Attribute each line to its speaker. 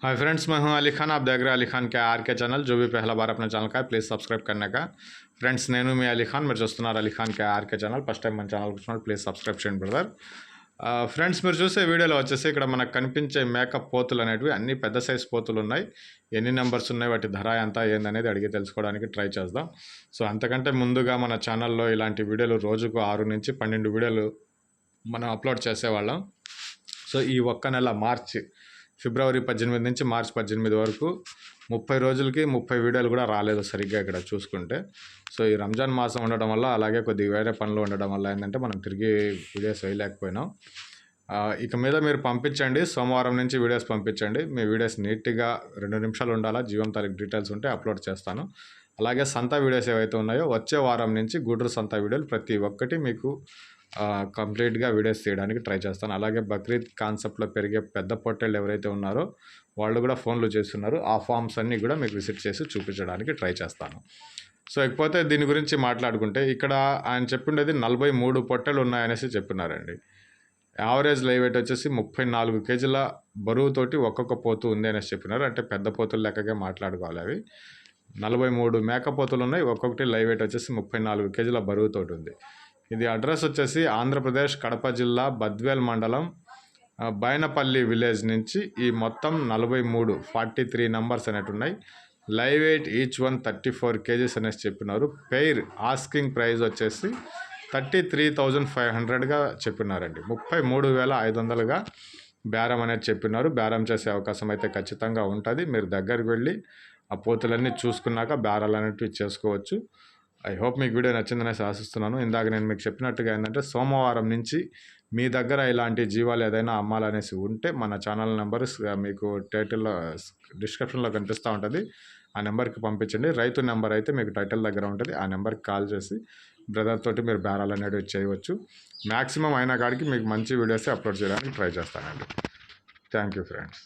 Speaker 1: Hi friends, मैं हूं अली खान। आप देख रहे हैं अली खान के आर के चैनल। जो भी पहला बार अपने चैनल का है प्लीज़ सब्सक्राइब करने का। ఫ్రెండ్స్, నేను మీ అలీ ఖాన్, మీరు చూస్తున్నారు అలీ ఖాన్ కే ఆర్కే ఛానల్. ఫస్ట్ టైం మన ఛానల్ వచ్చినప్పుడు ప్లీజ్ సబ్స్క్రైబ్ చేయండి బ్రదర్. ఫ్రెండ్స్, మీరు చూసే వీడియోలో వచ్చేసి ఇక్కడ మనకు కనిపించే మేకప్ పోతులు అనేటివి అన్ని పెద్ద సైజ్ పోతులు ఉన్నాయి. ఎన్ని నెంబర్స్ ఉన్నాయి, వాటి ధర ఎంత ఏందనేది అడిగి తెలుసుకోవడానికి ట్రై చేద్దాం. సో అంతకంటే ముందుగా మన ఛానల్లో ఇలాంటి వీడియోలు రోజుకు 6 నుంచి 12 వీడియోలు మనం అప్లోడ్ చేసేవాళ్ళం. సో ఈ ఒక్క నెల ఫిబ్రవరి 18 నుంచి మార్చి 18 వరకు 30 రోజులకి 30 వీడియోలు కూడా రాలేదు సరిగ్గా ఇక్కడ చూసుకుంటే. సో ఈ రంజాన్ మాసం ఉండడం వల్ల, అలాగే కొద్దిగా వేరే పనులు ఉండడం వల్ల ఏంటంటే మనం తిరిగి వీడియోస్ వేయలేకపోయినాం. ఇక మీద మీరు పంపించండి, సోమవారం నుంచి వీడియోస్ పంపించండి. మీ వీడియోస్ నీట్గా 2 నిమిషాలు ఉండాలా, జీవం తారీఖు డీటెయిల్స్ ఉంటే అప్లోడ్ చేస్తాను. అలాగే సంతా వీడియోస్ ఏవైతే ఉన్నాయో వచ్చే వారం నుంచి గూడూరు సంతా వీడియోలు ప్రతి ఒక్కటి మీకు కంప్లీట్గా వీడియోస్ తీయడానికి ట్రై చేస్తాను. అలాగే బక్రీద్ కాన్సెప్ట్లో పెరిగే పెద్ద పొట్టేళ్ళు ఎవరైతే ఉన్నారో వాళ్ళు కూడా ఫోన్లు చేస్తున్నారు. ఆ ఫామ్స్ అన్నీ కూడా మీకు విజిట్ చేసి చూపించడానికి ట్రై చేస్తాను. సో ఇకపోతే దీని గురించి మాట్లాడుకుంటే, ఇక్కడ ఆయన చెప్పిండేది 43 పొట్టెలు ఉన్నాయనేసి చెప్పినారండి. యావరేజ్ లైవ్ వెయిట్ వచ్చేసి 34 కేజీల బరువుతోటి ఒక్కొక్క పోతు ఉంది అనేసి చెప్పినారు. అంటే పెద్ద పోతులు లెక్కగా మాట్లాడుకోవాలి. అవి 43 మేకపోతులు ఉన్నాయి. ఒక్కొక్కటి లైవ్ వెయిట్ వచ్చేసి 34 కేజీల బరువుతోటి ఉంది. ఇది అడ్రస్ వచ్చేసి ఆంధ్రప్రదేశ్ కడప జిల్లా బద్వేల్ మండలం బైనపల్లి విలేజ్ నుంచి ఈ మొత్తం 43 నంబర్స్ అనేవి ఉన్నాయి. Live weight each one 34 kgs అనేసి చెప్పినారు. పెయిర్ ఆస్కింగ్ ప్రైస్ వచ్చేసి 33,500గా చెప్పినారండి. 33,500గా బేరం అనేది చెప్పినారు. బేరం చేసే అవకాశం అయితే ఖచ్చితంగా ఉంటుంది. మీరు దగ్గరికి వెళ్ళి ఆ పోతులన్నీ చూసుకున్నాక బేరాలు అనేటివి చేసుకోవచ్చు. ఐ హోప్ మీకు వీడియో నచ్చిందనేసి ఆశిస్తున్నాను. ఇందాక నేను మీకు చెప్పినట్టుగా ఏంటంటే, సోమవారం నుంచి మీ దగ్గర ఇలాంటి జీవాలు ఏదైనా అమ్మాలనేసి ఉంటే మన ఛానల్ నెంబర్ మీకు టైటిల్లో డిస్క్రిప్షన్లో కనిపిస్తూ ఉంటుంది. ఆ నెంబర్కి పంపించండి. రైతు నెంబర్ అయితే మీకు టైటిల్ దగ్గర ఉంటుంది. ఆ నెంబర్కి కాల్ చేసి బ్రదర్ తోటి మీరు బేరాలు అనేవి చేయవచ్చు. మ్యాక్సిమం అయిన కాడికి మీకు మంచి వీడియోస్ అప్లోడ్ చేయడానికి ట్రై చేస్తానండి. Thank you friends.